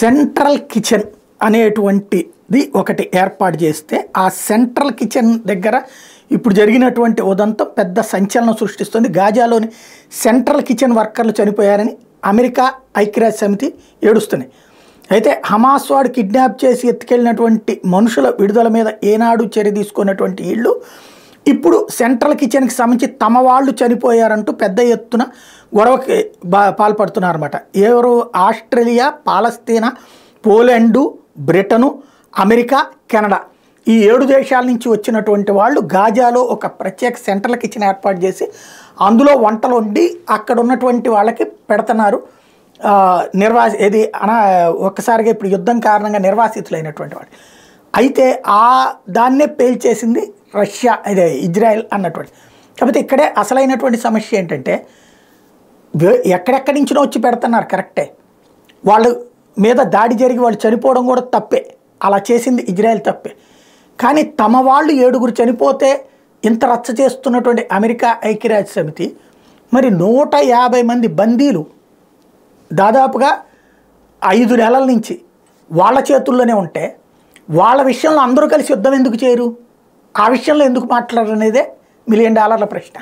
Central kitchen అనేటువంటిది ఒకటి ఏర్పాటు చేస్తే ఆ సెంట్రల్ కిచెన్ దగ్గర ఇప్పుడు జరిగినటువంటి ఉదంతం పెద్ద సంచలనం సృష్టిస్తుంది. గాజాలోని సెంట్రల్ కిచెన్ వర్కర్లు చనిపోయారని అమెరికా ఐక్యరాజ్య సమితి ఏడుస్తున్నాయి. అయితే హమాస్ వాడు కిడ్నాప్ చేసి ఎత్తుకెళ్ళినటువంటి మనుషుల విడుదల మీద ఏనాడు చర్య తీసుకున్నటువంటి వీళ్ళు ఇప్పుడు సెంట్రల్ కిచెన్కి సంబంధించి తమ వాళ్ళు చనిపోయారంటూ పెద్ద ఎత్తున గొడవకి పాల్పడుతున్నారన్నమాట. ఎవరు? ఆస్ట్రేలియా, పాలస్తీనా, పోలాండు, బ్రిటను, అమెరికా, కెనడా ఈ 7 దేశాల నుంచి వచ్చినటువంటి వాళ్ళు గాజాలో ఒక ప్రత్యేక సెంట్రల్ కిచెన్ ఏర్పాటు చేసి అందులో వంటలు వండి అక్కడ ఉన్నటువంటి వాళ్ళకి పెడుతున్నారు. ఒక్కసారిగా ఇప్పుడు యుద్ధం కారణంగా నిర్వాసితులైనటువంటి వాళ్ళు. అయితే దాన్నే పేల్చేసింది రష్యా, అదే ఇజ్రాయెల్ అన్నటువంటి. కాకపోతే ఇక్కడే అసలైనటువంటి సమస్య ఏంటంటే ఎక్కడెక్కడి నుంచినో వచ్చి పెడుతున్నారు కరెక్టే, వాళ్ళు మీద దాడి జరిగి వాళ్ళు చనిపోవడం కూడా తప్పే, అలా చేసింది ఇజ్రాయెల్ తప్పే. కానీ తమ వాళ్ళు 7 చనిపోతే ఇంత రచ్చ చేస్తున్నటువంటి అమెరికా ఐక్యరాజ్య సమితి మరి 150 మంది బందీలు దాదాపుగా 5 నెలల నుంచి వాళ్ళ చేతుల్లోనే ఉంటే వాళ్ళ విషయంలో అందరూ కలిసి యుద్ధం ఎందుకు చేయరు? ఆ విషయంలో ఎందుకు మాట్లాడరు అనేదే $1 మిలియన్ ప్రశ్న.